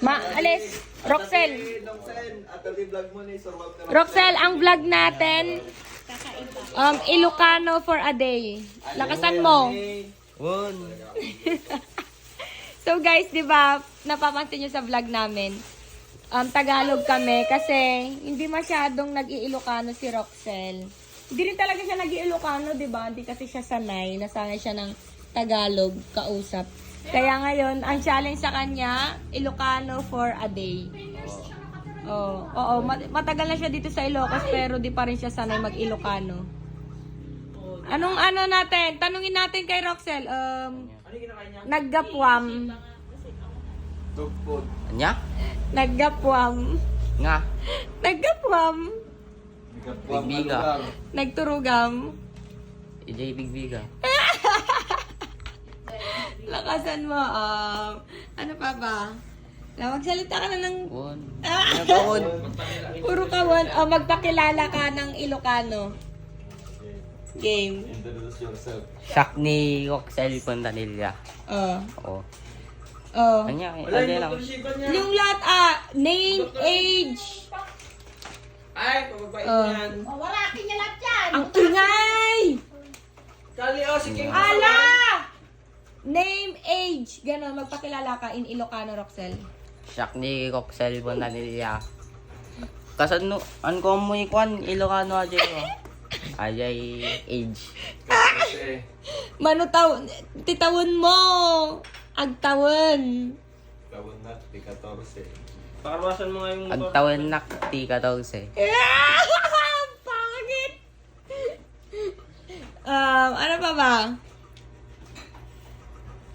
Alis. Roxel. Roxel, ang vlog natin, Ilocano for a day. Lakasan mo. So guys, di ba, napapansin nyo sa vlog namin, Tagalog kami kasi hindi masyadong nag-iilocano si Roxel. Hindi rin talaga siya nag-iilocano, di ba? Hindi kasi siya sanay. Nasanay siya ng Tagalog kausap. Kaya ngayon, ang challenge sa kanya, Ilocano for a day. Oo, matagal na siya dito sa Ilocos pero di pa rin siya sanay mag-Ilocano. Anong natin? Tanungin natin kay Roxel. Naggapwam. Anya? Naggapwam. Nga. Naggapwam. Bigbiga. Nagturugam. Ijay bigbiga. Lakasan mo. Ano pa ba? Magsalita ka na ng... Won. Puro kawan. Magpakilala ka ng Ilocano. Game. Introduce yourself. Shock ni Roxel Pontanilla. Oo. Anya, lang. Yung lahat, name, age. Ay, pababait yan. Wala akin niya lahat yan. Ang ingay! Kali, sige. Ala! Name, age. Ganon, magpakilala ka in Ilocano, Roxel. Shock ni Roxel Pontanilla. Kasano, ko mo ikwan, Ilocano aja ko. Ajay age. Manutaw, titawon mo. Agtawon. Tawon na, 14. Pakarwasan mo nga yung motor. Agtawan nak, ti 14. Pangit! Ano pa ba?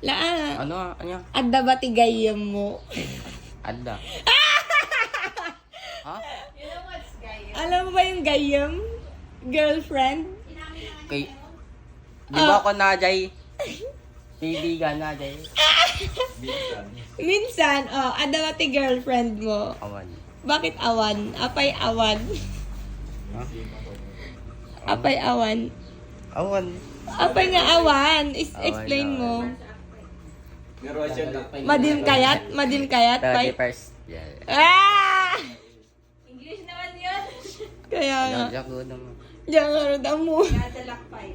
Laan. Ano, anya? Adda ba tigayam mo? Adda. Ha? Alam mo ba yung gayam? Girlfriend? Kay... Di ba ako na Jay? Bibigan na Jay. Minsan, adda ba ti girlfriend mo? Awan. Bakit awan? Apay awan. Apay awan. Awan. Apay nga awan. Explain mo. Madin kayat? Madin kayat? Pay? 31st. Yeah. English naman yun. Kaya nga. Jago naman. Diyan nga rin mo. Nadalakpay.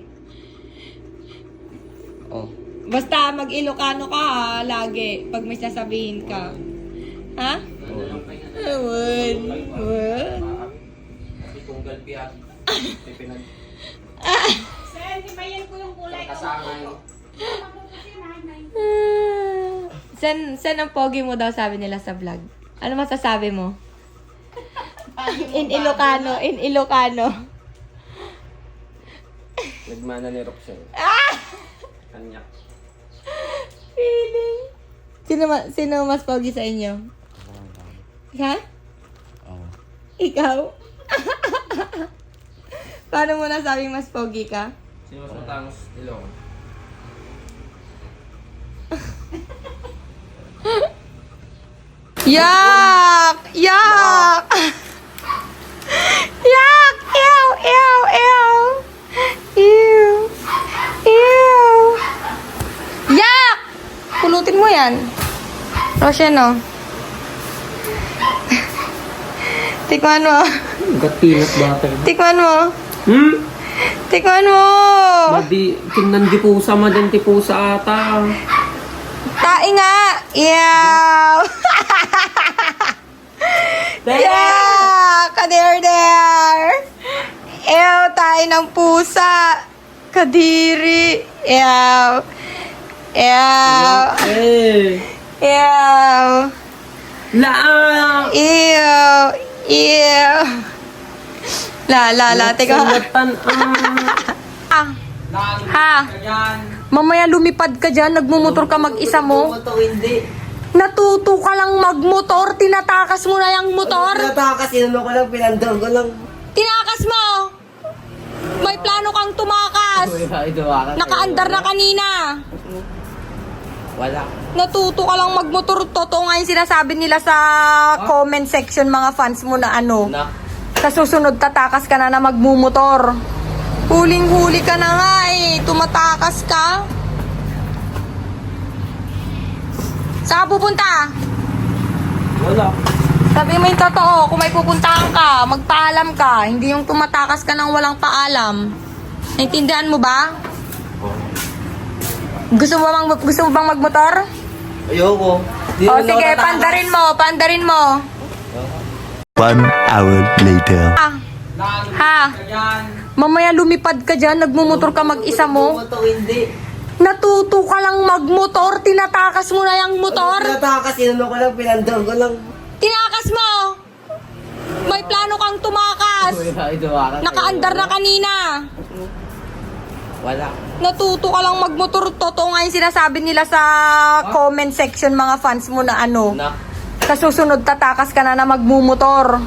Oh. Basta mag-Ilocano ka ha, lagi. Pag may sasabihin ka. Ha? Awon. Awon. Sir, di ba yan ko yung kulay ko? San ang pogi mo daw sabi nila sa vlog? Ano masasabi mo? In Ilocano, in Ilocano. Nagmana ni Roxel. Kanya. Feeling. Sino mas pogi sa inyo? Ha? Oh. Ikaw? Paano mo nasabing mas pogi ka? Sino mas matangos? Ilong. Yak! Yak! Yak! Ew! Ew! Ew! Ew! Ew! Yak! Pulutin mo yan. Roshan, no? Tikman mo. Got peanut butter. Tikman mo. Hmm? Tikman mo. Madi, kinan di pusa, madan di pusa ata. Tae nga. Ew! Yeah! Kader-der! Ew! Tae ng pusa! Kadiri! Ew! Ew! Eh. Ew! La! Ew! Ew! La, teka. Salatan Ah! Ha? Mamaya lumipad ka dyan, nagmumotor ka mag-isa mo. Hindi. Natuto ka lang magmotor, tinatakas mo na yung motor. Tinatakas, inuno ko lang, pinandol ko lang. Tinakas mo! May plano kang tumakas. Nakaandar na kanina. Wala. Natuto ka lang magmotor. Totoo nga yung sinasabi nila sa comment section, mga fans mo na ano. Sa susunod tatakas ka na magmumotor. Huling-huli ka na nga eh. Tumatakas ka. Saan ka pupunta? Wala. Sabi mo yung totoo, kung may pupuntahan ka, magpaalam ka. Hindi yung tumatakas ka ng walang paalam. Naintindihan mo ba? Gusto mo bang magmotor? Ayoko. Di O naman sige, ako tatakas. pandarin mo. 1 hour later. Ha? Mamaya lumipad ka dyan, nagmumotor ka mag-isa mo. Ito hindi. Natuto ka lang magmotor, tinatakas mo na yung motor. Natakas, inano ko lang, pinandol ko lang. Tinakas mo! May plano kang tumakas. Nakaandar na kanina. Wala. Natuto ka lang magmotor. Totoo nga yung sinasabi nila sa comment section, mga fans mo na ano. Na. Sa susunod tatakas ka na magmumotor.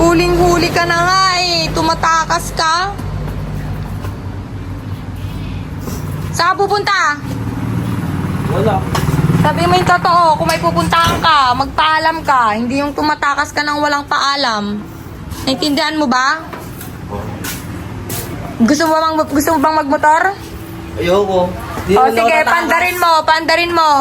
Huling-huli ka na nga eh. Tumatakas ka. Saan ka pupunta? Wala. Sabi mo yung totoo, kung may pupuntahan ka, magpaalam ka. Hindi yung tumatakas ka ng walang paalam. Naintindihan mo ba? Gusto mo bang magmotor? Ayoko. Di O naman ako sige, tatakas. pandarin mo.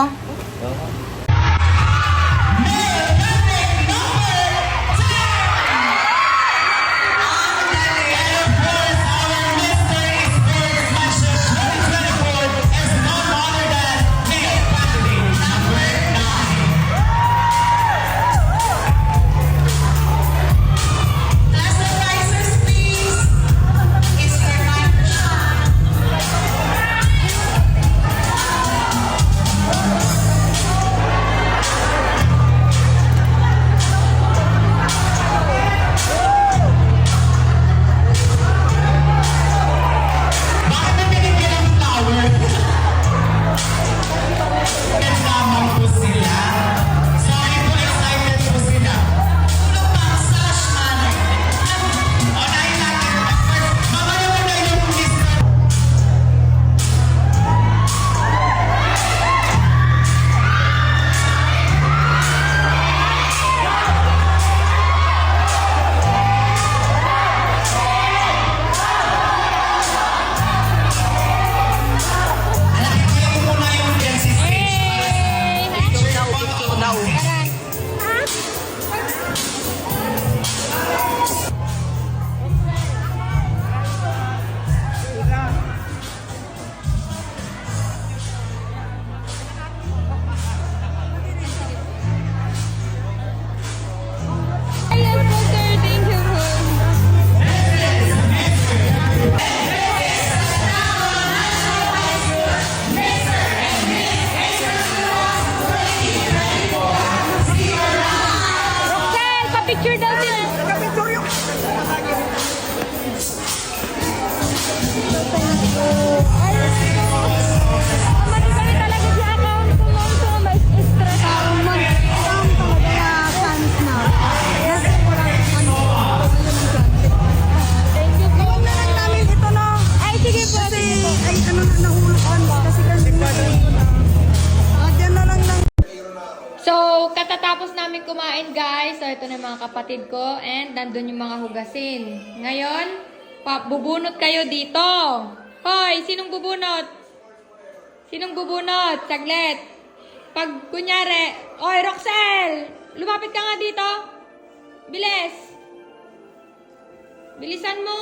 Picture daw sila. Matibay talaga si account ko mo. So, may stress ako. Mag-account ko kaya fans na. Kasi wala Thank you po. Gawin na lang namin ito, no? Ay, sige po. Kasi, ay, ano na nahulog on. Kasi dyan na lang ng... So, katatapos namin kumain, guys. So, ito na yung mga kapatid ko. And, nandun yung mga hugasin. Ngayon, bubunot kayo dito. Hoy, sinong bubunot? Sinong bubunot? Saglit. Pag, kunyari, oy, Roxel! Lumapit ka nga dito. Bilis. Bilisan mo.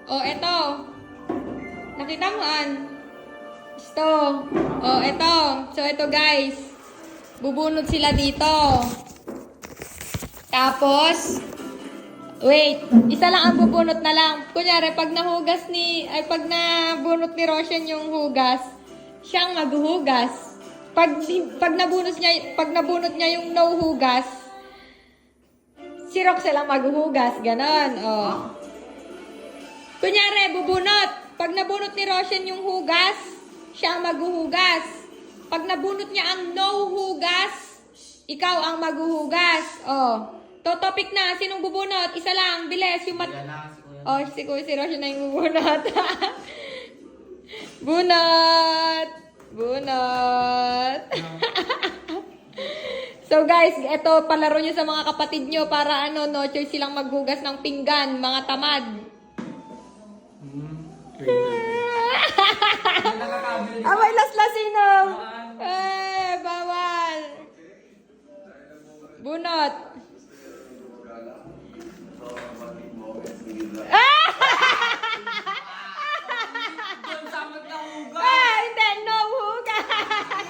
Oh, eto. Nakita mo, An? Ito. Oh, eto. So, eto, guys. Bubunot sila dito. Tapos, wait, isa lang ang bubunot na lang. Kunyari, pag nabunot ni Roshan yung hugas, siyang maghuhugas. Pag nabunot niya yung no hugas, si Roxel ang maghuhugas. Ganon, oh. Kunyari, bubunot. Pag nabunot ni Roshan yung hugas, siya ang maghuhugas. Pag nabunot niya ang no hugas, ikaw ang maghuhugas. Oh. Topic na. Sinong bubunot? Isa lang. Bilis. Yung oh, si Roshan na yung bubunot. Bunot. Bunot. So guys, ito palaro nyo sa mga kapatid nyo para no choice silang maghugas ng pinggan, mga tamad. Abay, laslasin no. Eh, bawal. Bunot. Hindi. No hugas.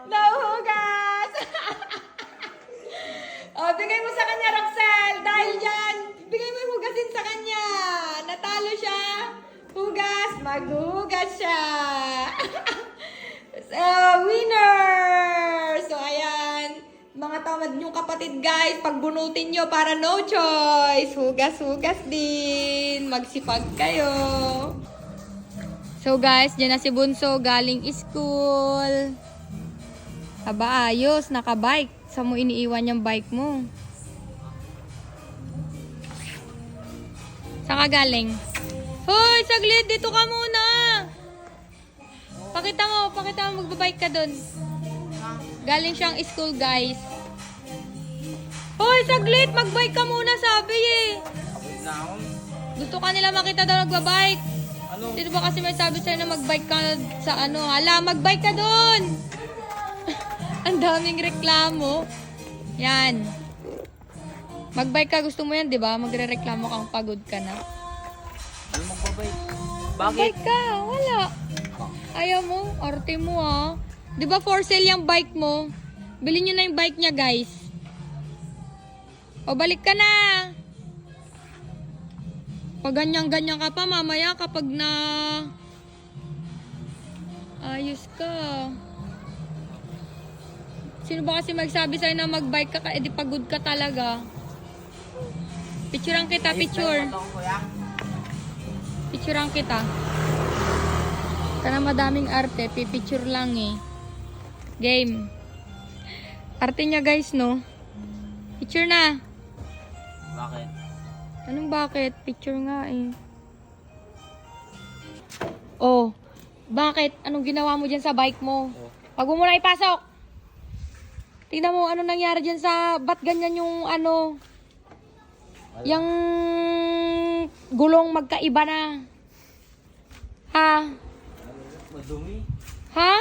No hugas. Bigay mo sa kanya, Roxel. Dahil dyan, bigay mo yung hugasin sa kanya. Natalo siya. Hugas. Maghuhugas siya. So, winner! So, ayan. Mga tamad niyong kapatid, guys. Pagbunutin nyo para no choice. Hugas-hugas din. Magsipag kayo. So, guys, dyan na si Bunso galing school. Aba, ayos. Nakabike. Saan mo iniiwan yung bike mo? Saan ka galing? Hoy, saglit. Dito ka muna. Pakita mo, magbabike ka dun. Galing siyang school, guys. Hoy, saglit, magbike ka muna, sabi eh. Gusto ka nila makita daw nagbabike. Sino ba kasi may sabi sa'yo na magbike ka sa ano? Hala, magbike ka dun. Ang daming reklamo. Yan. Magbike ka, gusto mo yan, di ba? Magre-reklamo kang pagod ka na. Ano magbabike? Bakit? Bike ka, wala. Ayaw mo, arte mo ah. Di ba for sale yung bike mo? Bilhin nyo na yung bike niya, guys. O, balik ka na. Pag ganyan-ganyan ka pa, mamaya kapag na... ayos ka. Sino ba kasi magsabi sa'yo na magbike ka, edi pagod ka talaga. Picturean kita, picture. Picturean kita. Kana madaming arte, pipicture lang eh. Game. Arte niya, guys, no? Picture na. Bakit? Anong bakit? Picture nga eh. Oh, bakit? Anong ginawa mo dyan sa bike mo? Wag mo muna ipasok. Tingnan mo, ano nangyari dyan sa... ba't ganyan yung ano... yung gulong magkaiba na. Ha? Madumi. Ha?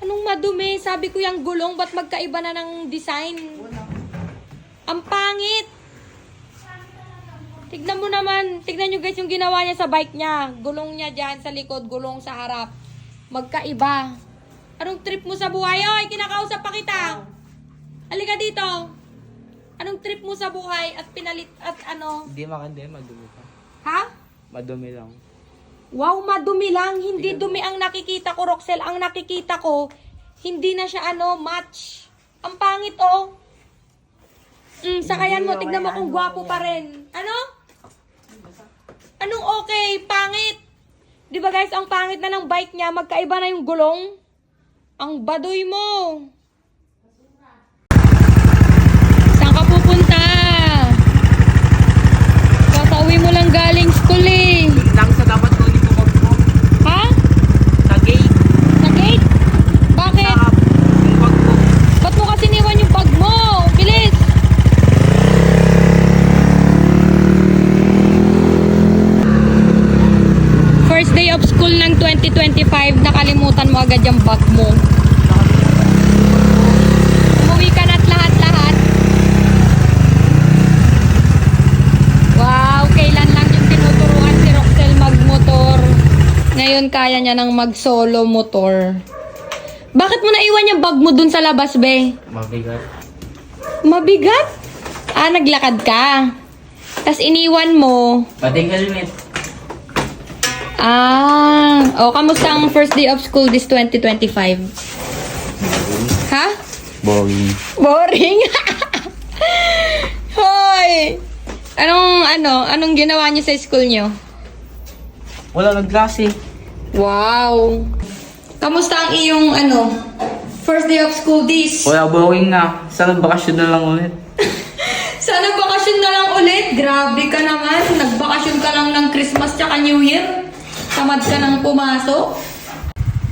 Anong madumi? Sabi ko yung gulong, ba't magkaiba na ng design? Ang pangit! Tignan mo naman. Tignan nyo guys yung ginawa niya sa bike niya. Gulong niya dyan sa likod, gulong sa harap. Magkaiba. Anong trip mo sa buhay? Oy, kinakausap pa kita. Halika dito. Anong trip mo sa buhay at pinalit at ano? Hindi makandi, madumi pa. Ha? Madumi lang. Wow, madumi lang. Hindi dumi ang nakikita ko, Roxel. Ang nakikita ko, hindi na siya ano, match. Ang pangit, oh. Sakayan mo, tignan mo kung gwapo pa rin. Ano? Anong okay? Pangit. Di ba guys, ang pangit na ng bike niya, magkaiba na yung gulong. Ang baduy mo. Saan ka pupunta? Kakauwi mo lang galing school eh. Lang sa dapat ko dito mo. Ha? Sa gate. Sa gate? Bakit? Yung bag ko. Ba't mo kasi niwan yung bag mo? Bilis! First day of school ng 2025, nakalimutan mo agad yung bag mo. Umuwi ka na't lahat-lahat. Wow, kailan lang yung tinuturuan si Roxel magmotor. Ngayon kaya niya nang mag-solo motor. Bakit mo naiwan yung bag mo dun sa labas, be? Mabigat. Mabigat? Ah, naglakad ka. Tapos iniwan mo. Pati helmet. Ah, kamusta ang first day of school this 2025? Ha? Boring. Boring? Hoy! Anong ginawa niyo sa school niyo? Wala nagklase. Wow! Kamusta ang iyong first day of school this? Wala, boring na. Sana bakasyon na lang ulit. Sana bakasyon na lang ulit. Grabe ka naman. Nagbakasyon ka lang ng Christmas tsaka New Year. Tamad ka nang pumasok.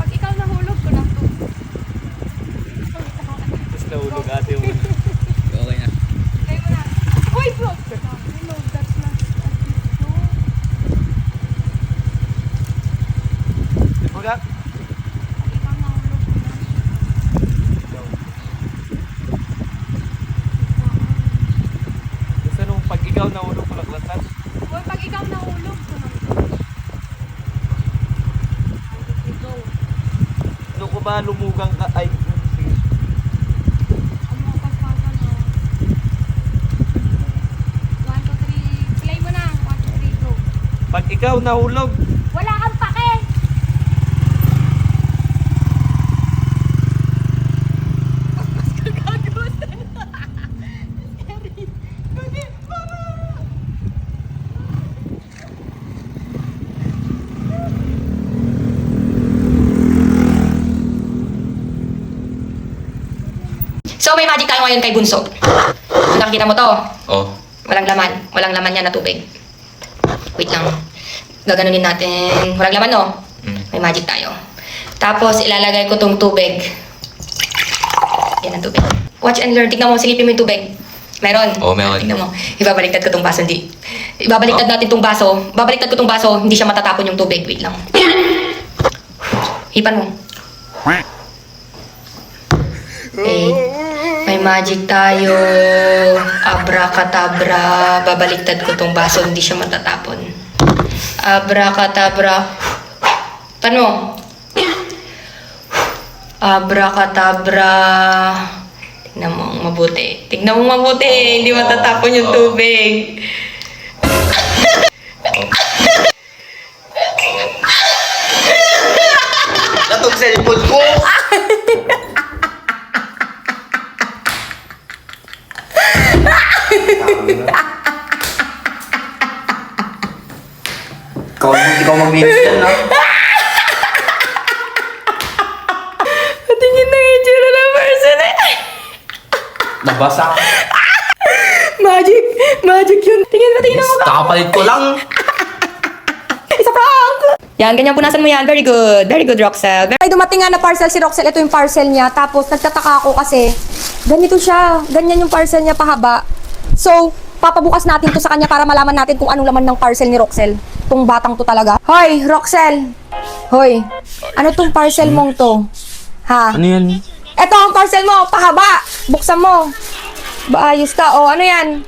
Pag ikaw nahulog, ko lang to. Tapos nahulog ate yung... Okay na. Kayo mo na. Uy, bro! Hello, that's not... Wala. Pag ikaw nahulog, ko lang. malumugang ka. Ay, sige. Ano mo paspasan mo? 1, 2, 3. Play mo na. 1, 2, 3, go. Pag ikaw nahulog, Wala kang pake! So may magic tayo ngayon kay Bunso. Nakikita mo to? Oh. Walang laman. Walang laman yan na tubig. Wait lang. Gaganunin natin. Walang laman, no? May magic tayo. Tapos ilalagay ko tong tubig. Yan ang tubig. Watch and learn. Tignan mo, silipin mo yung tubig. Meron? Oo, meron. Tignan mo. Ibabaliktad ko tong baso, hindi. Ibabaliktad natin tong baso. Babaliktad ko tong baso, hindi siya matatapon yung tubig. Wait lang. Hipan mo. Okay. May magic tayo. Abracadabra. Babaliktad ko tong baso, hindi siya matatapon. Abracadabra. Paano? Abracadabra. Tignan mo mabuti. Tignan mo mabuti. Hindi matatapon yung tubig. Natong cellphone ko! Ikaw maglinis yan, ha? Tingin na yung tsura ng person eh. Nabasa. Magic! Magic yun. Tingin mo. Kakapalit ko lang. Isa prank! Yan, ganyan punasan mo yan. Very good. Very good, Roxel. Ay, dumating nga na parcel si Roxel. Ito yung parcel niya. Tapos, nagtataka ako kasi ganito siya. Ganyan yung parcel niya pahaba. So, papabukas natin to sa kanya para malaman natin kung anong laman ng parcel ni Roxel. Tong batang to talaga. Hoy, Roxel! Hoy, ano tong parcel mong to? Ha? ano yan? Ito ang parcel mo, pahaba. Buksan mo. Ba, ayos ka. O, ano yan?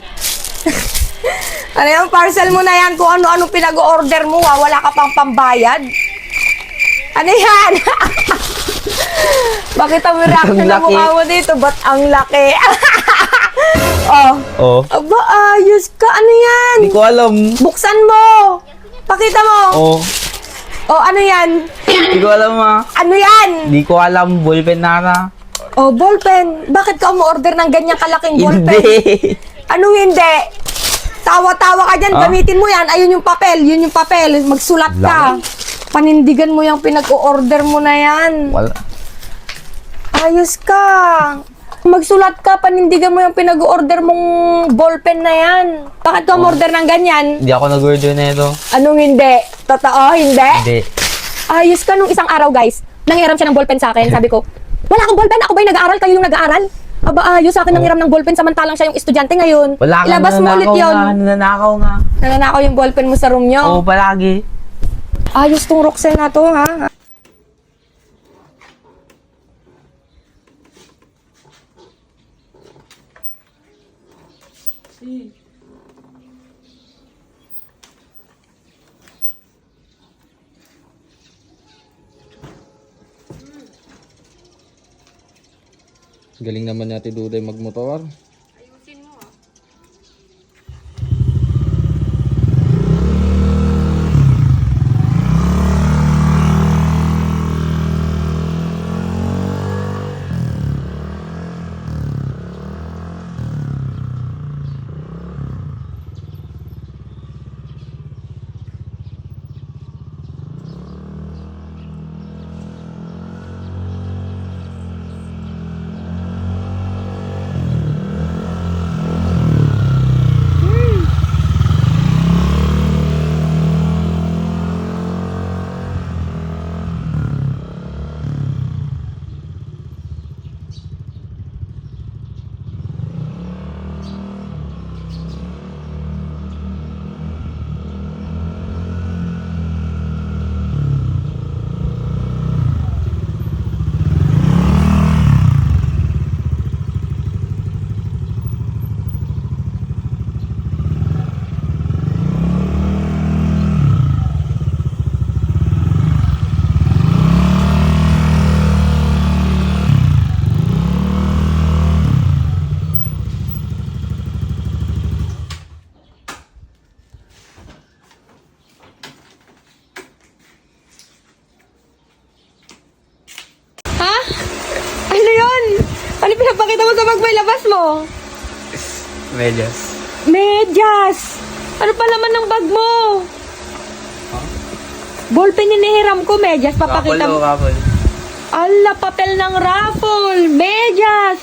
Ano yung parcel mo na yan? Kung ano-ano pinag-order mo, ha? Wala ka pang pambayad. Ano yan? Bakit ang reaction ng mukha mo dito? Ba't ang laki? Oh. Oh. Aba, ayos ka. Ano yan? Hindi ko alam. Buksan mo. Pakita mo. Oh. Oh, ano yan? Hindi ko alam, ha. Ano yan? Hindi ko alam. Ballpen na. Oh, ballpen. Bakit ka umorder ng ganyang kalaking ballpen? Hindi. Anong hindi? Tawa-tawa ka dyan, gamitin mo yan. Ayun yung papel, yun yung papel. Magsulat ka. Panindigan mo yung pinag-order mo na yan. Wala. Ayos ka. Magsulat ka, panindigan mo yung pinag-order mong ballpen na yan. Bakit ka umorder ng ganyan? Hindi ako nag-order na ito. Anong hindi? Totoo, hindi? Hindi. Ayos ka nung isang araw, guys. Nanghiram siya ng ballpen sa akin. Sabi ko, wala akong ballpen. Ako ba'y nag-aaral? Kayo yung nag-aaral? Aba, ayos sa akin nanghiram ng ballpen samantalang siya yung estudyante ngayon. Wala kang Ilabas mo ulit yun. nananakaw nga. Nananakaw yung ballpen mo sa room nyo. Oo, palagi. Ayos tong Roxel na to, ha? Galing naman natin Duday magmotor. may labas mo? Medyas. Medyas! Ano pa laman ng bag mo? Ballpen yung nihiram ko, medyas. Papakita mo. Kapol. Ala, papel ng raffle! Medyas!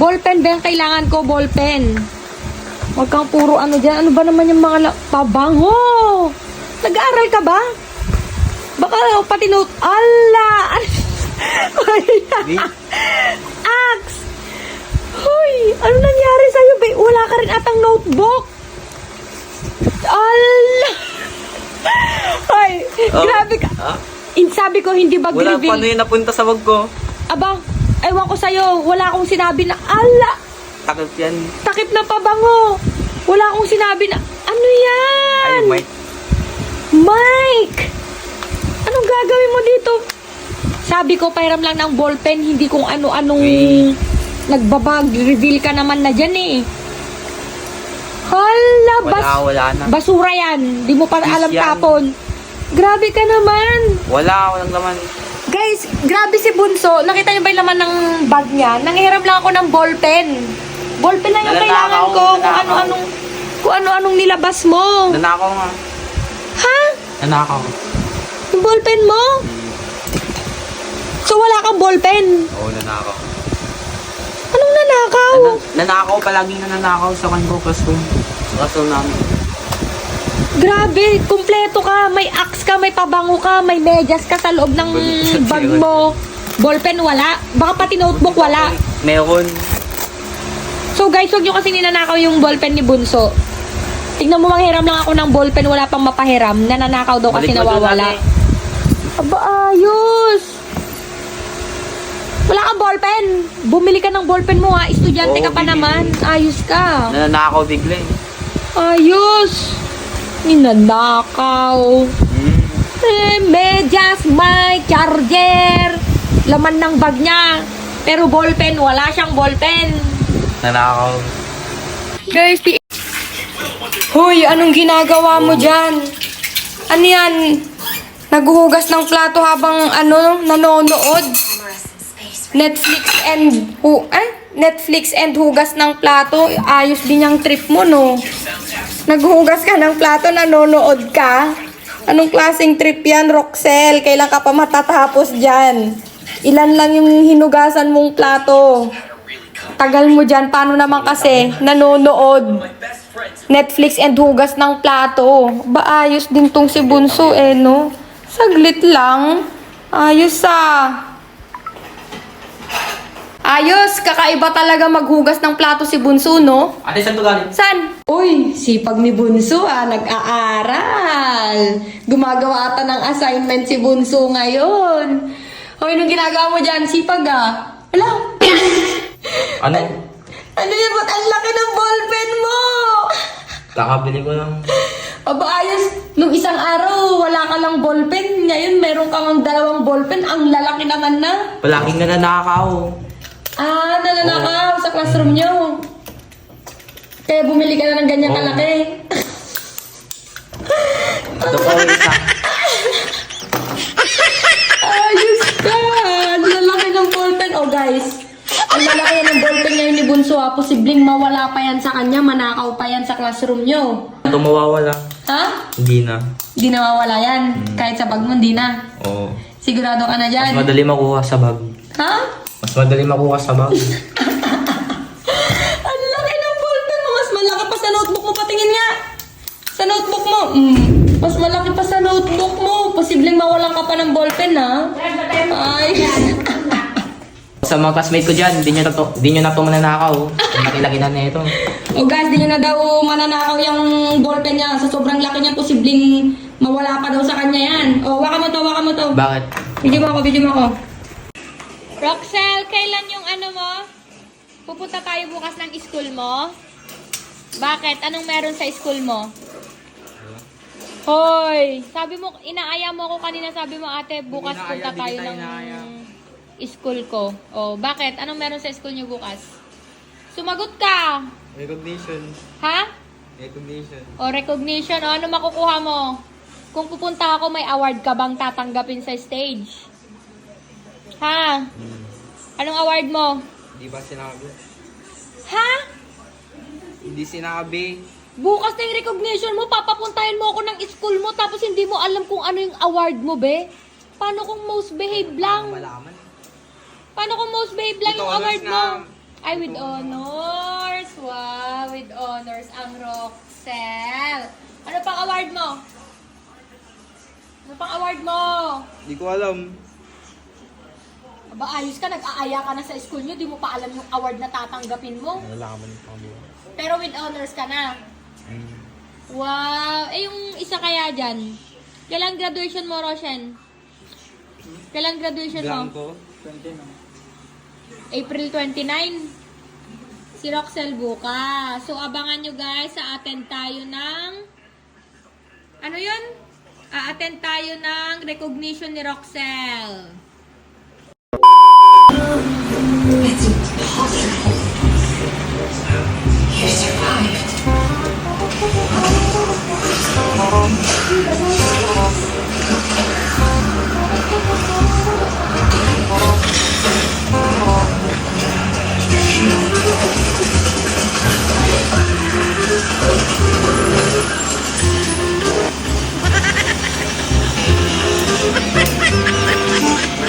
Ballpen ba yung kailangan ko? Ballpen. Huwag kang puro ano dyan. Ano ba naman yung mga pabango? Nag-aaral ka ba? Baka pati note. Ala! Axe! Hoy! Ano nangyari sa'yo, ba? Wala ka rin atang notebook. Ala! Hoy! Grabe ka. Sabi ko, hindi bag Wala reveal. paano yun napunta sa wag ko. Aba, ewan ko sa'yo. Wala akong sinabi na, ala! Takip yan. Takip na pabango. Wala akong sinabi na, ano yan? Ay, Mike. Mike! Anong gagawin mo dito? Sabi ko, pahiram lang ng ballpen, hindi kung ano-anong nagbabag. Reveal ka naman na dyan eh. Hala, Wala na. basura yan. Di mo pa alam yan. tapon. Grabe ka naman. Walang laman. Guys, grabe si Bunso. Nakita niyo ba yung laman ng bag niya? Nanghiram lang ako ng ballpen. Ballpen lang yung kailangan ko. Kung ano-anong nilabas mo. Nanakaw nga. Ha? Nanakaw. Yung ballpen mo? So wala kang ballpen? Oo, nanakaw. Anong nanakaw? Nanakaw, palaging nanakaw sa kanto classroom. Sa classroom namin. Grabe, kumpleto ka. May axe ka, may pabango ka, may medyas ka sa loob ng bag mo. Ballpen wala. Baka pati notebook wala. Meron. So guys, huwag nyo kasi ninanakaw yung ballpen ni Bunso. Tignan mo, manghiram lang ako ng ballpen, wala pang mapahiram. Nananakaw daw kasi Balik mo doon, nawawala. ate. Aba, ayos! Wala kang ballpen. Bumili ka ng ballpen mo ha. Estudyante Oo, ka pa bibili. naman. Ayos ka. Nanakaw bigla eh. Ayos! Ninanakaw. Medyas, may charger. Laman ng bag niya. Pero ballpen, wala siyang ballpen. Nanakaw. Guys, Hoy, anong ginagawa mo dyan? Ano yan? Naghuhugas ng plato habang nanonood? Netflix and hugas ng plato. Ayos din yung trip mo, no? Naghuhugas ka ng plato, nanonood ka? Anong klaseng trip yan, Roxel? Kailan ka pa matatapos dyan? Ilan lang yung hinugasan mong plato? Tagal mo dyan. Paano naman kasi nanonood? Netflix and hugas ng plato. Ba, ayos din tong si Bunso no? Saglit lang. Ayos Ayos, kakaiba talaga maghugas ng plato si Bunso, no? Ate, saan to galing? San? Uy, sipag ni Bunso nag-aaral. Gumagawa ata ng assignment si Bunso ngayon. Hoy, nung ginagawa mo dyan, sipag Wala. Ano? Ano yan? Ba't ang laki ng ballpen mo? Kakabili ko lang. Aba, ayos. Nung isang araw, wala ka lang ballpen. Ngayon, meron kang 2 ballpen. Ang lalaki naman na. Palaging nanakaw. Nananakaw sa classroom nyo. Kaya bumili ka na ng ganyang kalaki. Ito po isa. Ayos ka! Ang lalaki ng ballpen. Oh, guys. Ang lalaki ng ballpen ngayon ni Bunso, Posibleng mawala pa yan sa kanya. Manakaw pa yan sa classroom nyo. Ito mawawala. Ha? Hindi na. Di na mawala yan. Kahit sa bag mo, di na. Oo. Sigurado ka na dyan. Mas madali makuha sa bag. Ha? Mas madali makuha sa bag. Ang laki ng ballpen mo. Mas malaki pa sa notebook mo. Patingin nga. Sa notebook mo. Mas malaki pa sa notebook mo. Posibleng mawalan ka pa ng ballpen, ha? Ay. Sa mga classmate ko dyan, di nyo na ito mananakaw. Laki-laki na ito. O guys, di nyo na daw mananakaw yung ballpen niya. Sa sobrang laki niya, posibleng mawala pa daw sa kanya yan. O, waka mo to. Bakit? Video mo ako. Roxel, kailan yung mo? Pupunta tayo bukas ng school mo? Bakit? Anong meron sa school mo? Hoy! Sabi mo, inaaya mo ako kanina, sabi mo ate, bukas punta tayo ng school ko. O, bakit? Anong meron sa school niyo bukas? Sumagot ka! Recognition. Ha? Recognition. O, recognition. O, ano makukuha mo? Kung pupunta ako, may award ka bang tatanggapin sa stage? Ha? Anong award mo? Di ba sinabi? Ha? Hindi sinabi. Bukas na yung recognition mo, papapuntahin mo ako ng school mo, tapos hindi mo alam kung ano yung award mo, be? Paano kung most behave lang? Malaman. Paano kung most behave lang With yung honors award mo? nga. Ay, with honors. Wow, with honors ang Roxel. Ano pang award mo? Ano pang award mo? Hindi ko alam. Aba, ayos ka, nag-aaya ka na sa school nyo, di mo pa alam yung award na tatanggapin mo. Malaman pa mo. Pero with honors ka na. Wow. Eh, yung isa kaya dyan? Kailan graduation mo, Roshan? Kailan graduation mo? Blanco. 29. April 29. Si Roxel bukas. So, abangan nyo guys, sa-attend tayo ng... Ano yun? A-attend tayo ng recognition ni Roxel.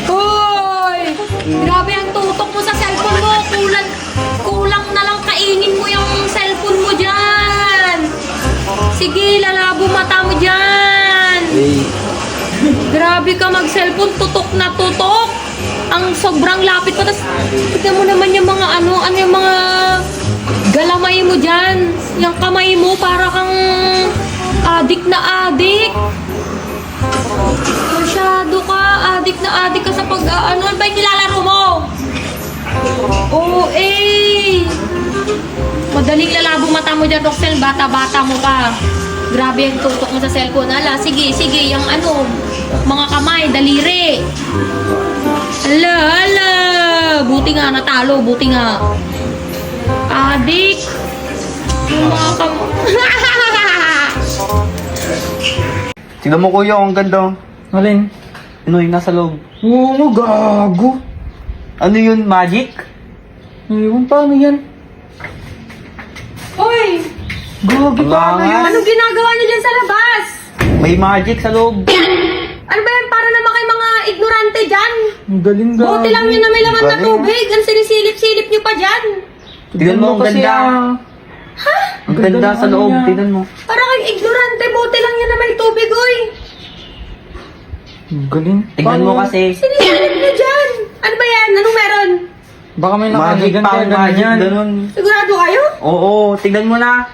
Hoy! Grabe ang tutok mo sa cellphone mo. Kulang na lang kainin mo yung cellphone mo dyan. Sige, lalabo mata mo dyan. Grabe ka mag-cellphone. Tutok na tutok. Ang sobrang lapit pa. Tapos, tignan mo naman yung mga ano yung mga galamay mo dyan. Yung kamay mo para kang adik na adik. Masyado ka, adik na adik ka sa pag-ano. Ano ba yung nilalaro mo? Oo, eh. Madaling lalabo mata mo dyan, Roxel. Bata-bata mo pa. Grabe yung tutok mo sa cellphone. Ala, sige, yung ano, mga kamay, daliri. Ala. Buti nga, natalo. Buti nga. Adik. Yung mga kamay. Tingnan mo kuya, ang ganda. Alin? Ano yung nasa loob? Oo, gago. Ano yun, magic? Ewan, paano yan? Hoy! Gagi, paano yan? Anong ginagawa niyo dyan sa labas? May magic sa loob. Ano ba yan? Para naman kayo mga ignorante dyan. Ang galing gago. Buti lang yun na may laman na Galing. tubig. Ang sinisilip-silip nyo pa dyan. Tingnan mo, ang kasi, ganda. Ang ganda sa loob, tingnan mo. Para kayong ignorante. Buti lang yan na may tubig, oy. Ang galing. Tingnan mo kasi. Sinisilip nyo dyan. Ano ba yan? Anong meron? Baka may Magic nakaligan pa, kaya ganun magic, yan. ganun. Sigurado kayo? Oo, tingnan mo na.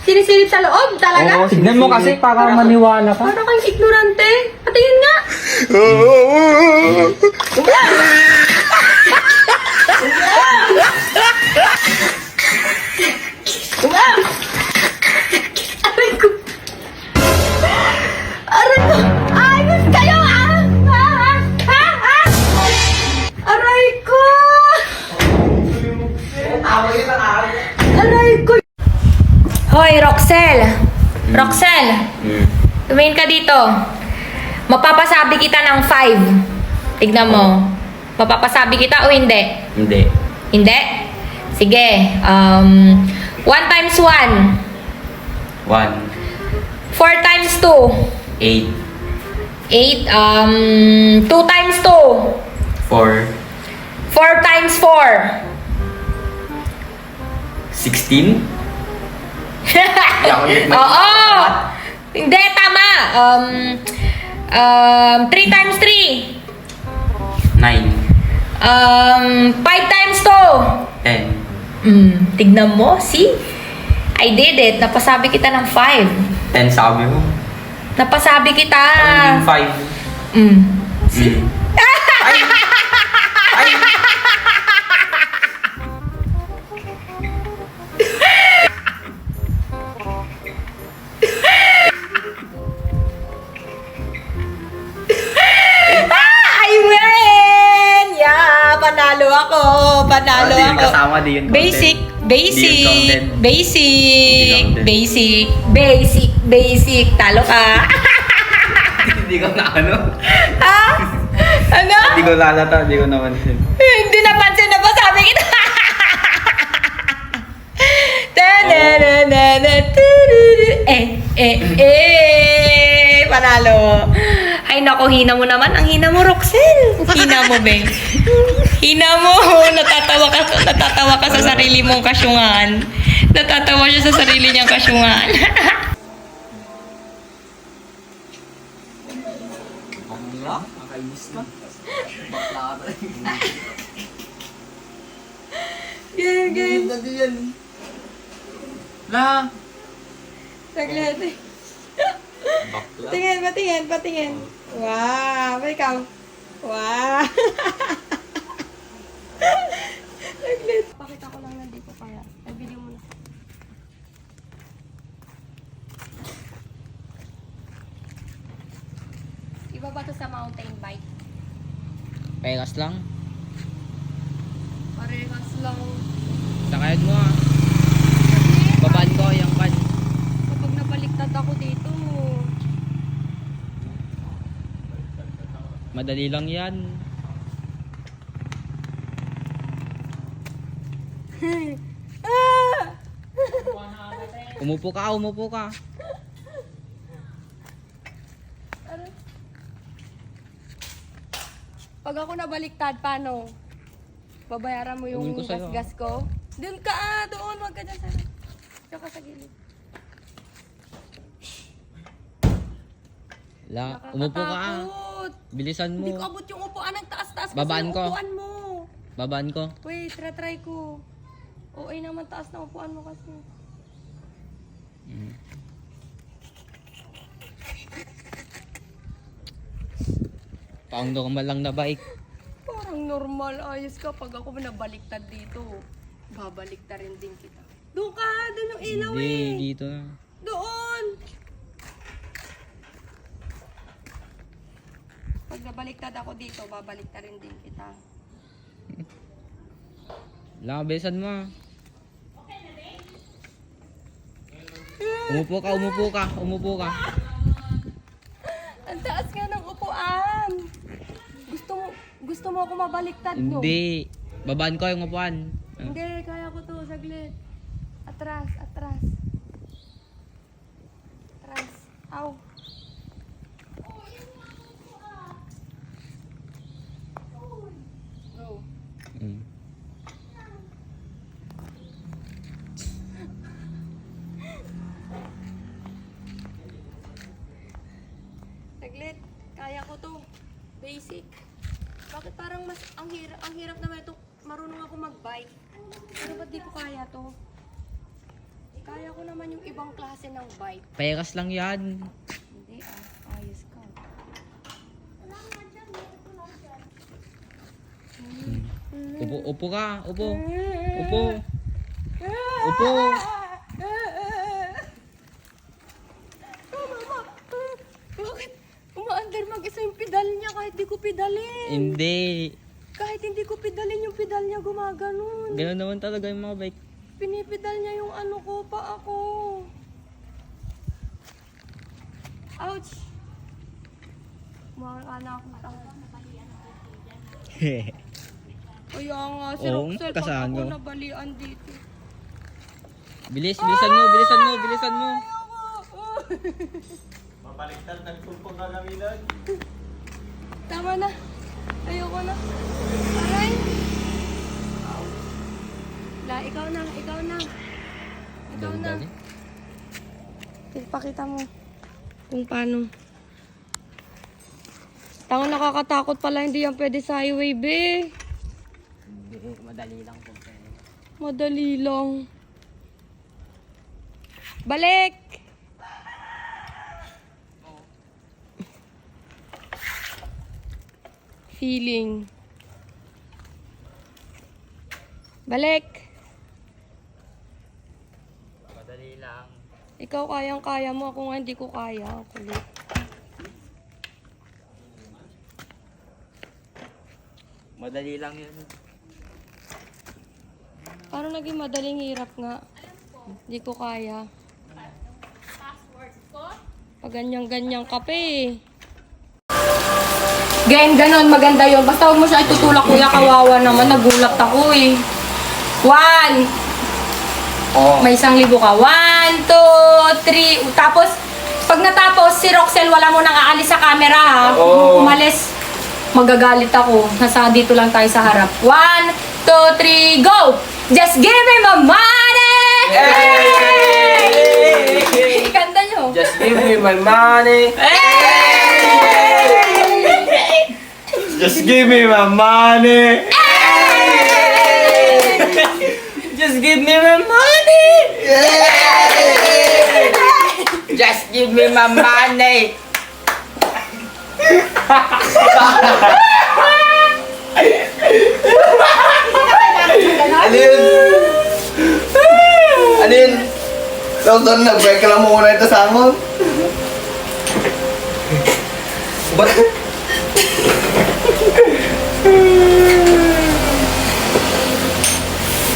Sinisilip sa loob talaga? Oo, Tignan mo kasi para maniwala ka. Para kayong ignorante. At yun nga. Aray ko. Ayos kayo, Aray ko. Aray ko. Hoy, Roxel. Roxel. Tumingin ka dito. Mapapasabi kita ng 5. Tignan mo. Mapapasabi kita o hindi? Hindi. Hindi? Sige. 1 times 1. 1. 4 times 2. 8. 8. 2 times 2. 4. 4 times 4. 16. Oo! Hindi, tama. 3 times 3. 9. 5 times 2. 10. Tignan mo, see? I did it. Napasabi kita ng 5. 10 sabi mo. Napasabi kita. Ang 5. See? I win! Yeah, panalo ako. Panalo Hindi ako. kasama din yung content. Basic, Hindi yung content. basic, Hindi basic, basic. Talo ka. Hindi ko na ano. Ha? Ano? Hindi ko lalata, hindi ko napansin. Hindi napansin na ba sabi kita? Panalo. Ay nako, hina mo naman. Ang hina mo, Roxel. Hina mo, Beng. Hina mo. Natatawa ka sa sarili mong kasyungan. Natatawa siya sa sarili niyang kasyungan. Game. La! Saglit. Patingin. Wow, ikaw. Wow. Saglit. Pakita ko lang nandito kaya. Nabili mo na. Iba ba to sa mountain bike? Pegas lang. Parehas lang. Sakayan mo ah. Babaan ko yung kan. Kapag nabaliktad ako dito, Madali lang yan. Umupo ka. pag ako nabaliktad, paano? Babayaran mo yung Kunin ko sa'yo, gas ko? Doon ka doon. Huwag ka dyan sa... Tsaka sa gilid. Umupo ka ah. Nakakatakot. Bilisan Hindi ko mo. abot yung upuan. Ang taas-taas kasi Babaan yung ko. upuan mo. Babaan ko. Wait, try ko. Oo, ay naman taas na upuan mo kasi. Paundo ka man lang na bike. Parang normal. Ayos ka. Pag ako nabaliktad dito, babaliktad rin din kita. Doon ka! Doon yung ilaw Hindi, eh! dito na. Doon! Pag nabaliktad ako dito, babaliktad rin din kita. Bilisan mo ah. Umupo ka. Ang taas nga ng upuan! Gusto mo ako mabaliktad, no? Hindi. Babaan ko yung upuan. Hindi, kaya ko to. Saglit. Atras. Aw. Go. Saglit. Kaya ko to. Basic. Bakit parang mas ang hirap naman ito. Marunong ako mag-bike. Pero ba't di ko kaya to? Kaya ko naman yung ibang klase ng bike. Pegas lang yan. Hindi ayos ka. Upo ka. Upo. Mama! Bakit umaandar mag-isa yung pedal niya kahit di ko pedalin? Hindi. Kahit hindi ko pedalin yung pedal niya gumaganon. Ganun naman talaga yung mga bike. Pinipedal niya yung ano ko pa ako. Ouch! Makakana akong tanga. Kaya nga, si Oo, Roxel, pag kasahan ako ko. nabalian dito. Bilisan mo. Tama na. Ayoko na. Aray. Ikaw na. Dali. Pakita mo kung paano. Tango, nakakatakot pala. Hindi yan pwede sa highway, be. Hindi, madali lang po. Madali lang. Balik! Feeling. Balik! Madali lang. Ikaw kayang-kaya mo. Ako nga hindi ko kaya. Kulit. Madali lang yun. Parang naging madaling hirap nga. Hindi ko kaya. Pag ganyan-ganyan ka pa eh. Ganon, maganda yun. Basta huwag mo siya itutulak, kuya. Kawawa naman. Nagulat ako eh. 1. Oh. May 1,000 ka. 1, 2, 3. Tapos, Pag natapos, si Roxel wala mo nang aalis sa camera ha. Kung umalis, magagalit ako. Nasa dito lang tayo sa harap. 1, 2, 3, go! Just give me my money! Hey! Kanta nyo. Just give me my money. Just give me my money. Just give me my money. Just give me my money. Ano yun? Ano yun? Doktor, nag-break ka lang muna ito sa amon. Ba't?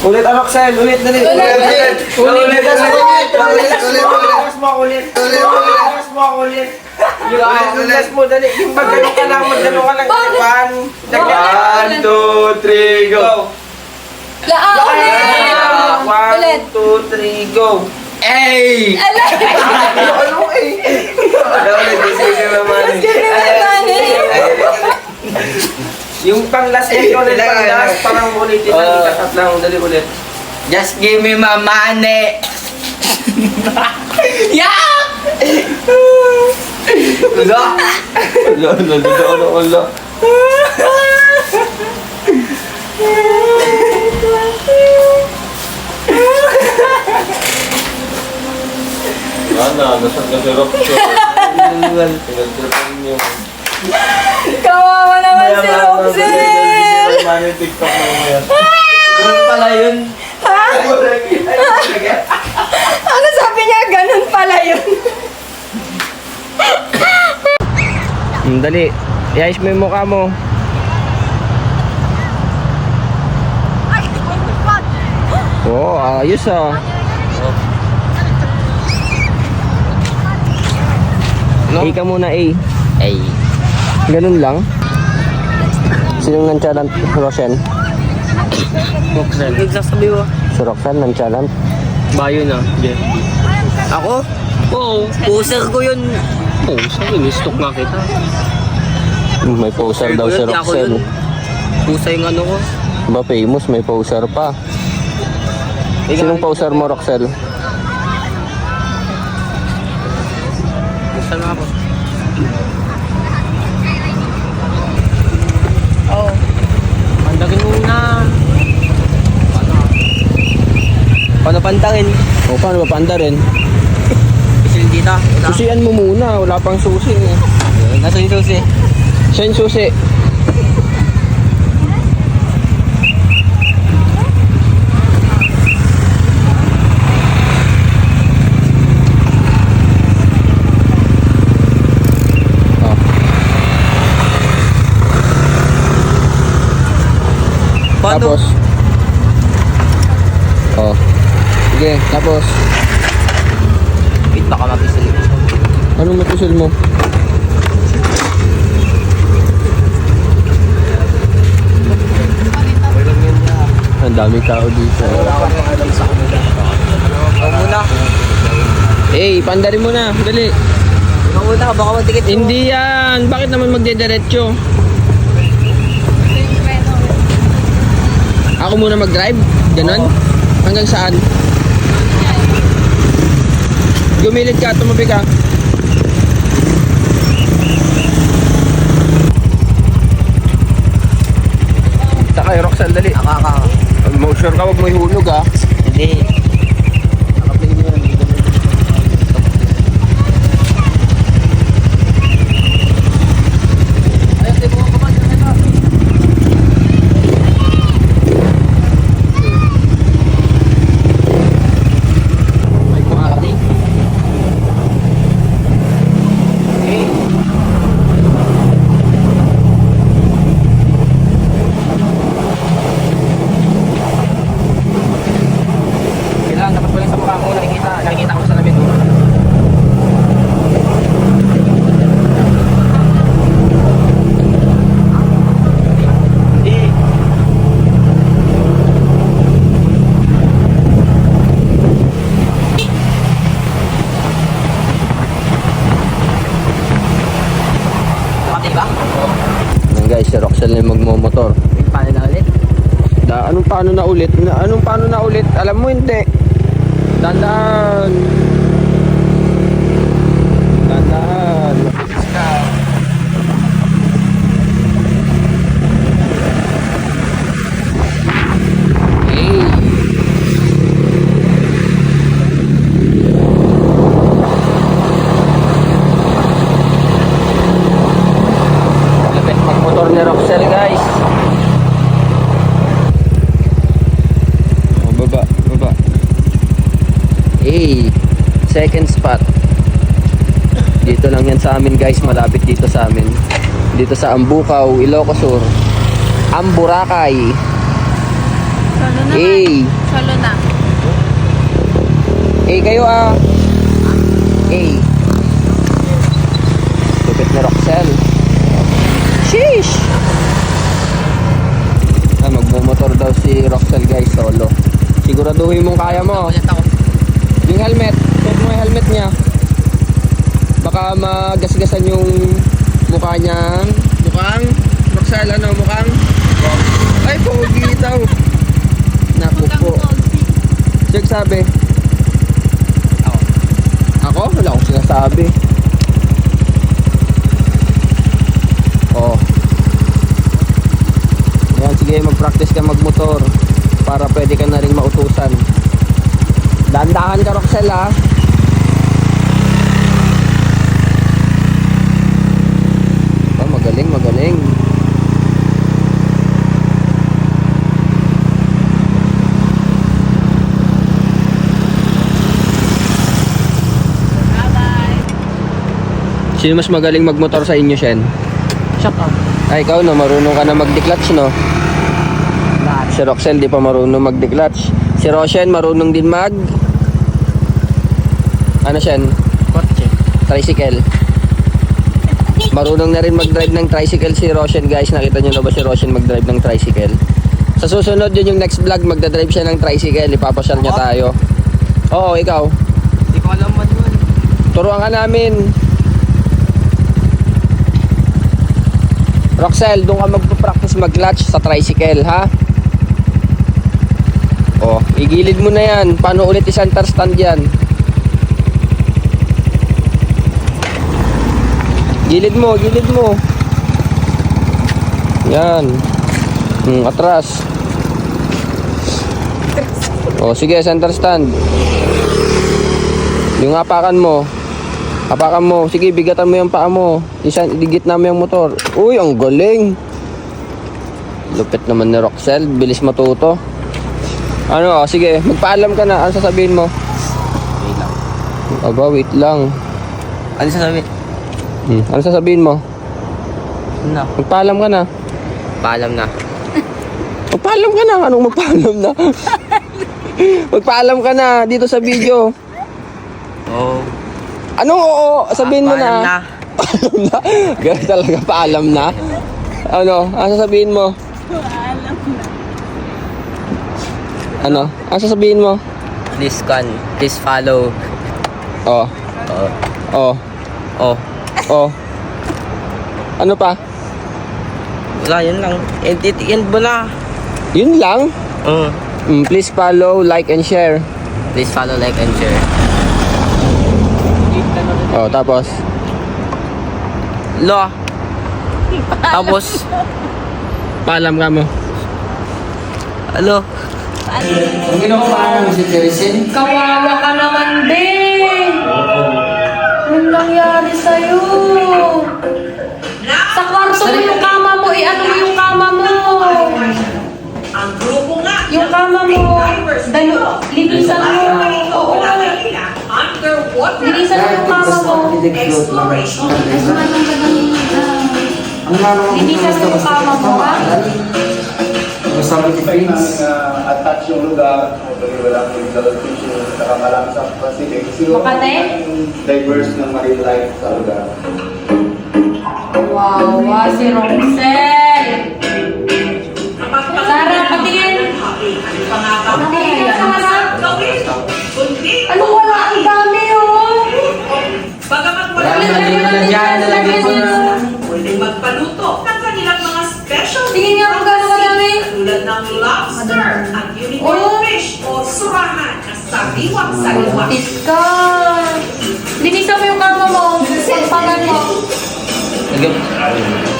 Ulit, Roxel. Ulit, dali. Ulit. Mas mo ulit. Mas mo ulit. Yung last mo, dali. Yung magano ka lang, magano ka lang. 1, 2, 3, go! Ulit. 1, 2, 3, go! Hey! Ano eh? Yung pang-last ito ulit, pang-last, parang ulitin na ikatat lang. Dali ulit. Just give me my money. Yeah! Wala. Nasaan ka si Roxel? Pinagtripan niyo. Kawawa naman si Roxel! Mani TikTok na yan. Ganun pala yun. Ano sabi niya? Ganun pala yun. Dali. I-ayos mo yung mukha mo. Oo, ayos ah. A ka muna, A. Hey. Ganun lang. Sinong nang-challenge? Roxanne? Nagsasabi mo. Si Roxanne nang-challenge? Bayo na, Jeff. Ako? Oo, Poser ko yun. oh, sa'yo, ni-stock nga kita. May poser daw si Roxanne. Pusa yung ano ko. Ba famous, may poser pa. Sinong poser mo, Roxanne? Pusa na ako. Oh. Pandagin mo na. Paano pantangin? O, paano ba panda rin? Pisil dito. Susian mo muna, wala pang susi eh. Nasa yung susi. Siya yung susi. Tapos. Oh. Sige, tapos. Wait, baka mapisil. Anong matusil mo? Ang daming tao dito. Ikaw muna. Eh, pandarin mo na. Dali. Ikaw muna, baka matikit mo. Hindi yan. Bakit naman magdediretso? Ako muna mag-drive? Ganon? Hanggang saan? Gumilid ka, tumabi ka. Takay, Roxanne, dali. Sure ka, huwag mo ihulog ah. Hindi. paano na ulit? Anong paano na ulit? Alam mo hindi. Dandaan. Dandaan. Lapit magmotor ni Roxel, guys. Oh, baba. Second spot. Dito lang yan sa amin, guys. Malapit dito sa amin. Dito sa Ambukaw, Ilocos Sur. Amburakay. Solo na. Solo na. Kayo Lupit ni Roxel. Sheesh! Magmumotor daw si Roxel, guys, solo. Siguraduhin mong kaya mo. Yung helmet, suot mo yung helmet niya. Baka magasgasan yung mukha niya. Mukhang Roxel, mukhang? Ay, pogi daw. Naku po. Siyag sabi. Ako? Wala akong sinasabi. Oh. Yan, sige, mag-practice ka magmotor para pwede ka na rin mautusan. Dahan-dahan ka, Roxel, ha? Oh, magaling. Sino mas magaling magmotor sa inyo, Shen? Shut up. Ay, ikaw no, marunong ka na mag-declutch, no? Si Roxel di pa marunong mag-declutch. Si Roshen marunong din mag... Ano, Shen? Kotse. Tricycle. Marunong na rin mag-drive ng tricycle si Roshen, guys. Nakita nyo na ba si Roshen mag-drive ng tricycle? Sa susunod yun yung next vlog, magdadrive siya ng tricycle. Ipapasyal niya tayo. Oo, ikaw. Hindi ko alam manual. Turuan ka namin. Roxel, doon ka magpa-practice mag-clutch sa tricycle, ha? Oh, igilid mo na yan. Paano ulit i-center stand yan? Gilid mo. Yan. Atras. Oh, sige, center stand. Yung apakan mo. Sige, bigatan mo yung paa mo. Digit na mo yung motor. Uy, ang galing. Lupit naman ni Roxel. Bilis matuto. Ano, sige, magpaalam ka na. Ano sasabihin mo? Wait lang. Aba, wait lang. Ano sasabihin? Ano sasabihin mo? Ano? Magpaalam ka na. Paalam na. Magpaalam ka na. Anong magpaalam na? Magpaalam ka na dito sa video. Oh. Anong oo? Sabihin mo Paalam na. Paalam na? Ganun talaga, paalam na? Ano? Ano sasabihin mo? Ano? Ano sasabihin mo? Please follow. Oh. Oh. Oh. Oh. Oh. Ano pa? Wala, yun lang. End mo na. Yun lang? Please follow, like, and share. Please follow, like, and share. Oh, tapos? Lo. Tapos, Paalam ka mo. ano? Ang ginawa mo si Jericin? Kawawa ka naman, Ben! Anong nangyari sa'yo? Sa kwarto mo yung kama mo, ano mo yung kama mo? Ang grupo nga. Yung kama mo, linisan mo. Oo. Underwater Linisan mo yung kama mo. exploration. Linisan mo yung kama mo, ha? attach yung lugar, walang illegal fishing, saka marami sa Pacific. Siguro Makate? diverse ng marine life sa lugar. Wow, si Roxel! Sarah, patingin! Patingin ka sa harap! Ano wala? Ang dami, oh! Bagamat wala Lagyan mo na dyan, lagyan mo na. pwedeng magpaluto ng kanilang mga special Tingin nga kung gano'n kadami. tulad ng lobster, Lobster, ang unicorn fish o surahan na sariwang-sariwa. Tika! Linisan mo yung kama mo. Pagpagan mo.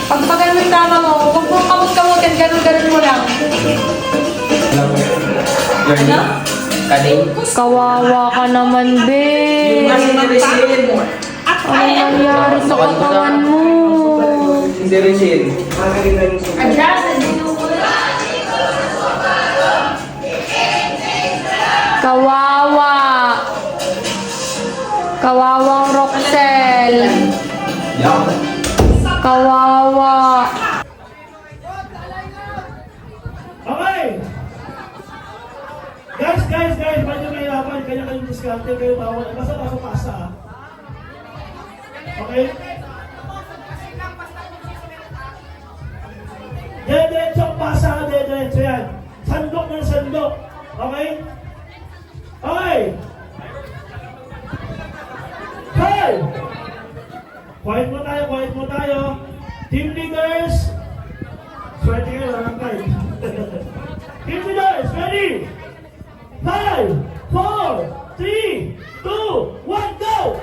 Pagpagan mo yung kama mo. Huwag mo kamot-kamotin. Ganun-ganun mo lang. Ano? Kawawa ka naman, be. At Ano nangyari sa katawan mo? Hindi rin siya. Kawawa. Kawawang Roxel. Kawawa. Okay! Guys, medyo mahirapan. Kanya-kanyang diskarte kayo bawal. Basta pasa. Okay? Diretso ang pasa, diretso yan. Sandok ng sandok. Okay? Okay! Hey! Quiet mo tayo. Team leaders! Swerte kayo, walang time. Team leaders, ready? 5, 4, 3, 2, 1, go!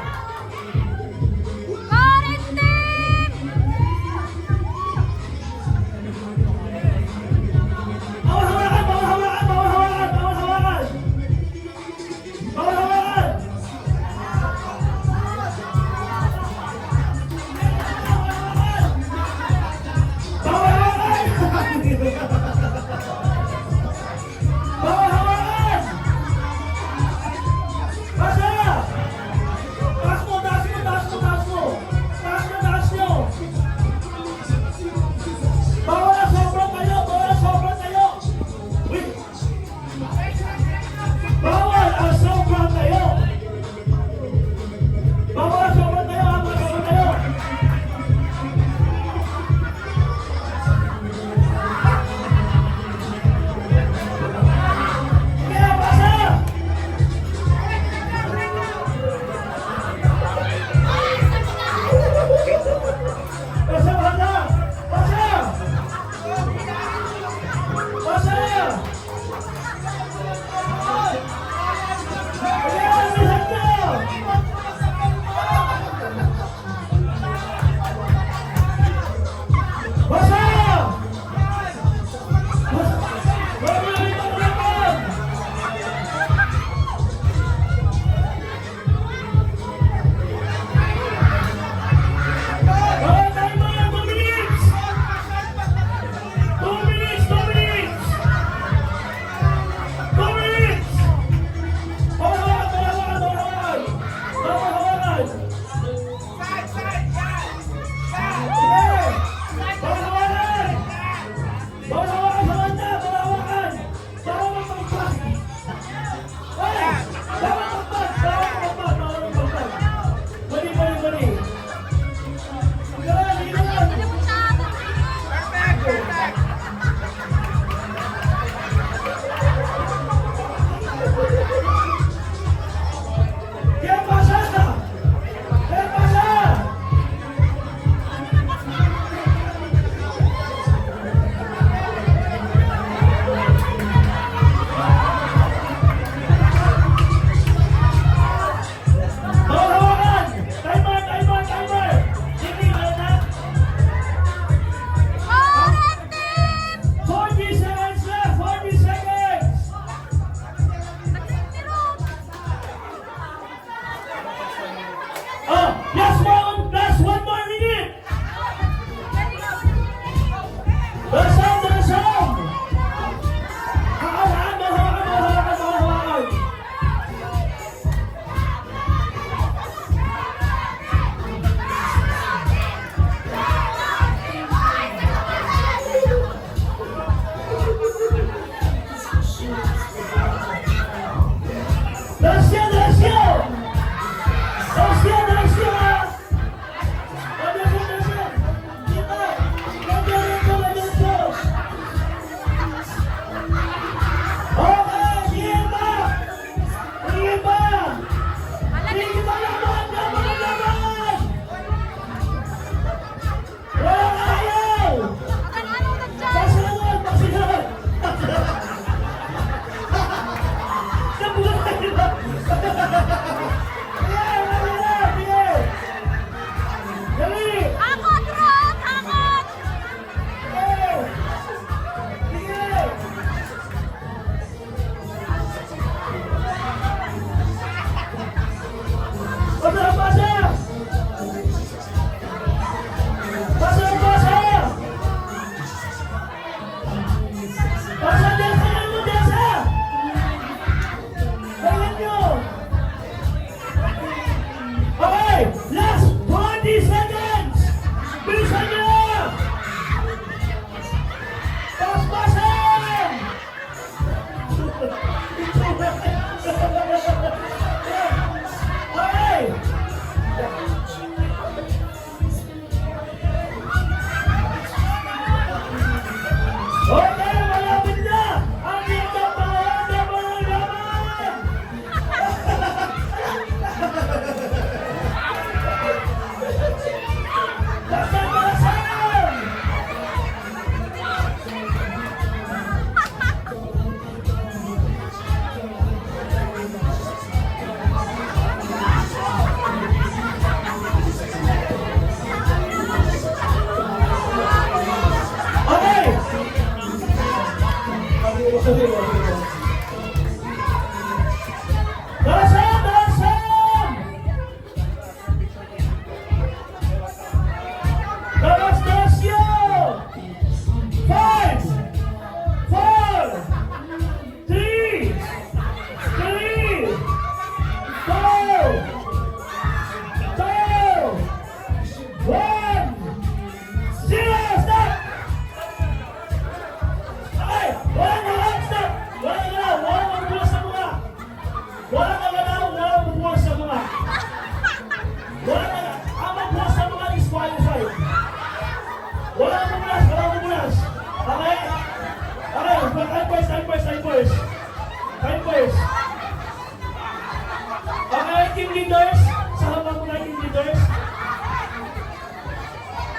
team leaders, sama ko na team leaders.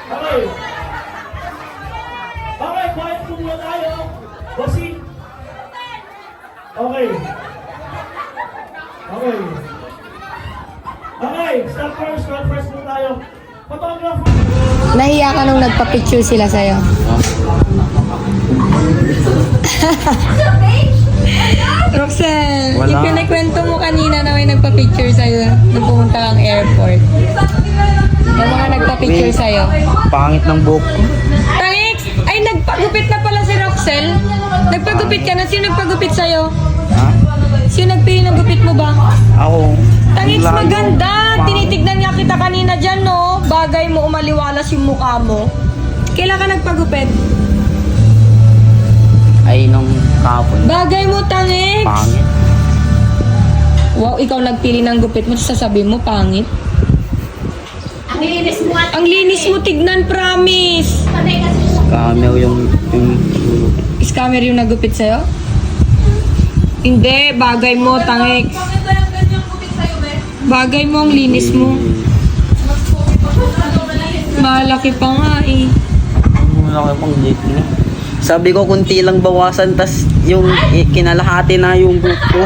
Okay. Okay, quiet po muna tayo. Bossing. Okay. Okay. Okay, stop first po tayo. Photographer. Nahiya ka nung nagpa-picture sila sa'yo. Roxanne, ipinakwento mo kanina na may nagpa-picture sa'yo nung pumunta kang airport. Yung mga nagpa-picture sa'yo. Pangit ng buhok ko. Tangix! Ay, nagpagupit na pala si Roxel. Nagpagupit ka na. Sino nagpagupit sa'yo? Ha? Sino nagpili ng gupit mo ba? Ako. Tangix, Lagi. maganda. Pangit. Tinitignan nga kita kanina dyan, no? Bagay mo, umaliwalas yung mukha mo. Kailan ka nagpagupit? Ay, nung kahapon. Bagay mo, Tangix. Pangit. Wow, ikaw nagpili ng gupit mo, sasabihin mo, pangit. Ang linis mo, tignan, promise. Cameo yung Scammer yung nagupit sa'yo? Hindi, bagay mo, Tangix. Bagay mo, ang linis mo. Malaki pa nga eh. Wala ka pang jeep niya. Sabi ko, kunti lang bawasan, tas yung kinalahati na yung buhok ko.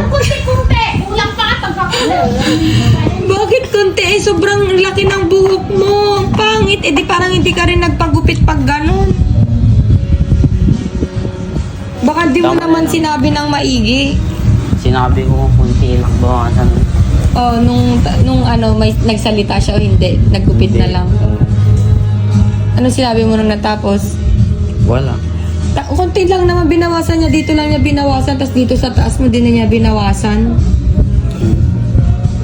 Bakit konti eh? Sobrang laki ng buhok mo. Ang pangit. Eh di parang hindi ka rin nagpagupit pag ganun. Baka di mo Tama naman na. sinabi ng maigi. Sinabi ko, kunti lang bawasan. Oh, nung ano, may nagsalita siya o hindi. Nagupit na lang. Ano sinabi mo nung natapos? Wala. Konti lang naman binawasan niya. Dito lang niya binawasan. Tapos dito sa taas mo din na niya binawasan.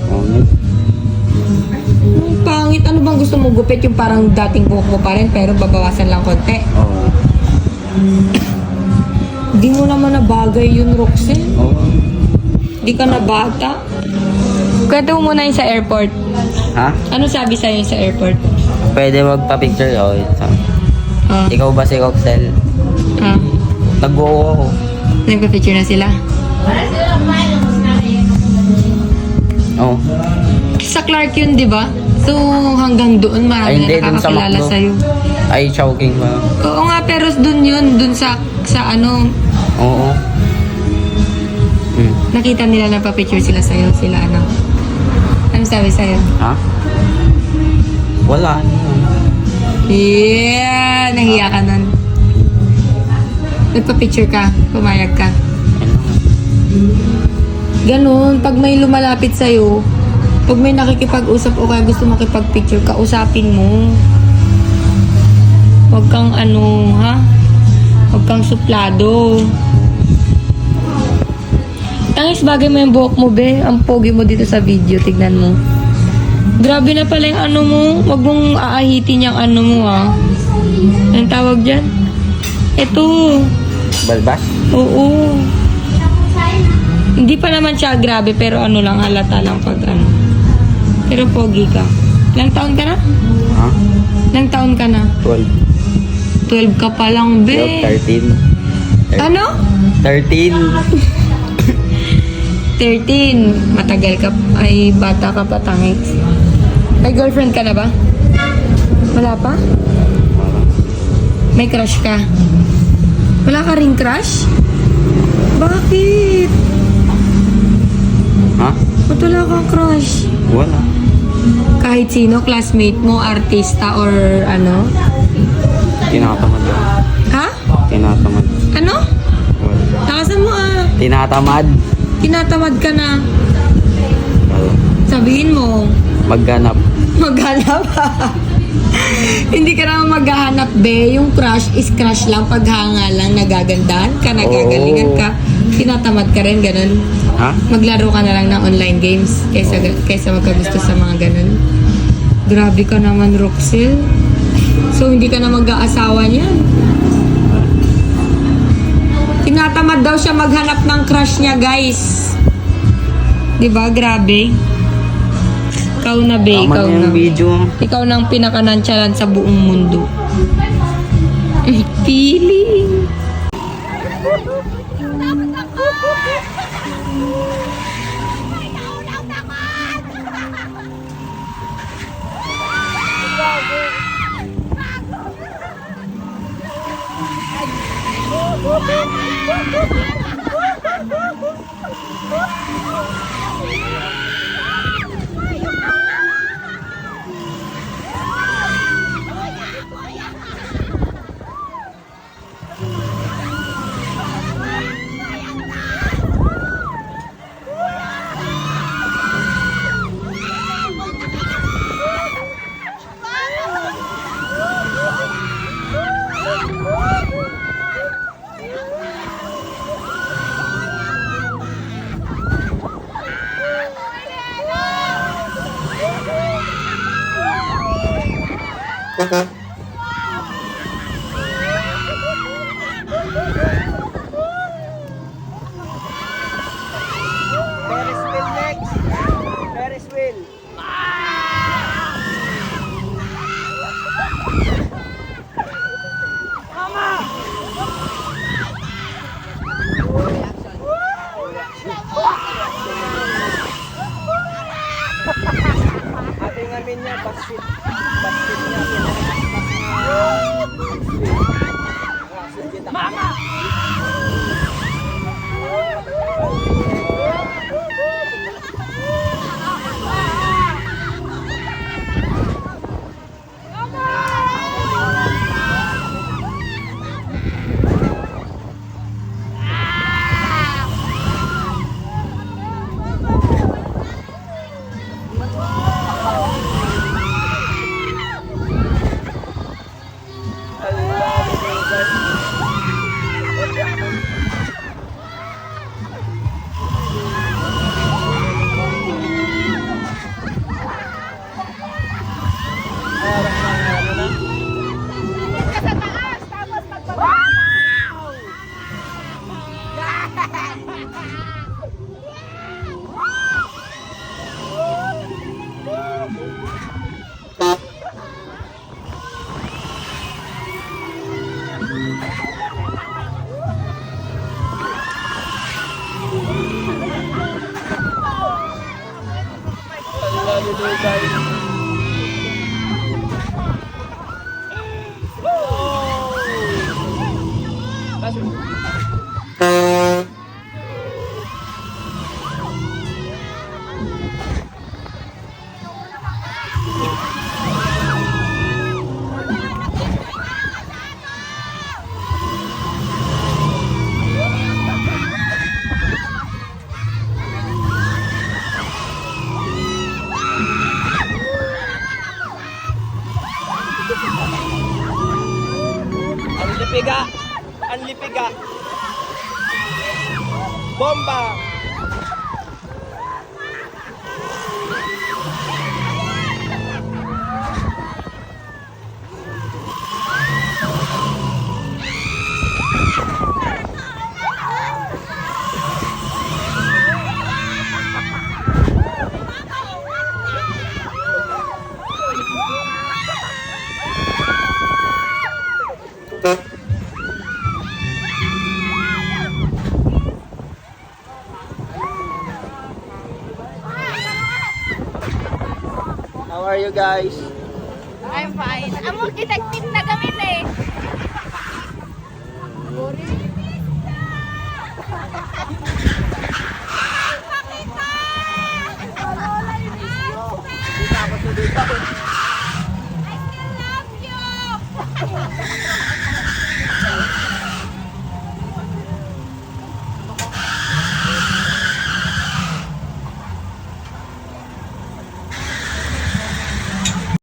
Pangit. Ang pangit. Ano bang gusto mo gupit? Yung parang dating buhok mo pa rin pero babawasan lang konti. Oo. Di mo naman na bagay yun, Roxanne. Oo. Di ka na bata. Kwento mo muna yun sa airport. Ha? Ano sabi sa'yo yun sa airport? Pwede magpa-picture ako. Ah, Ikaw ba si Roxel? ah. Nag-oo ako. Nagpa-picture na sila? Oo. Sa Clark yun, di ba? So, hanggang doon Ay, marami hindi, na dun sa nakakakilala McDo. sa'yo. Ay, choking ba? Oo nga, pero doon yun. Doon sa ano, Oo. nakita nila na pa-picture sila sa'yo. Sila ano. Ano sabi sa'yo? Ha? Wala. Yeah! Nahiya ka nun. Nagpa-picture ka. Pumayag ka. Ganun. Pag may lumalapit sa'yo, pag may nakikipag-usap o kaya gusto makipag-picture, kausapin mo. Huwag kang ano, ha? Huwag kang suplado. Tangis, bagay mo yung buhok mo, be. Ang pogi mo dito sa video. Tignan mo. Grabe na pala yung ano mo. Huwag mong aahitin yung ano mo, ha. Anong tawag dyan? Ito. Balbas? Oo. Hindi pa naman siya grabe, pero ano lang, halata lang pag ano. Pero pogi ka. Ilang taon ka na? Ha? Ilang taon ka na? 12. 12 ka pa lang, be. 13. Ano? 13. 13. Matagal ka. Ay, bata ka pa, Tangix. May girlfriend ka na ba? Wala pa? May crush ka? Wala ka ring crush? Bakit? Ha? Ba't wala kang crush? Wala. Kahit sino, classmate mo, artista, or ano? Tinatamad lang. Ha? Tinatamad. Ano? Wala. Takasan mo ah. Tinatamad. Tinatamad ka na. Wala. Sabihin mo, Magganap. maghanap. Hindi ka naman maghahanap, be. Yung crush is crush lang. Paghanga lang, nagagandahan ka, nagagalingan ka. Tinatamad ka rin, ganun. Ha? Maglaro ka na lang ng online games kaysa magkagusto sa mga ganun. Grabe ka naman, Roxel. So, hindi ka na mag-aasawa niyan. Tinatamad daw siya maghanap ng crush niya, guys. Diba? Grabe. Ikaw na, be. Tama Ikaw na na. yung video. Ikaw na ang pinakanantsalan sa buong mundo. Feeling. Ang lipiga. Bomba. How are you guys? I'm fine. Amo kitagpin na gamit eh. Dito ako.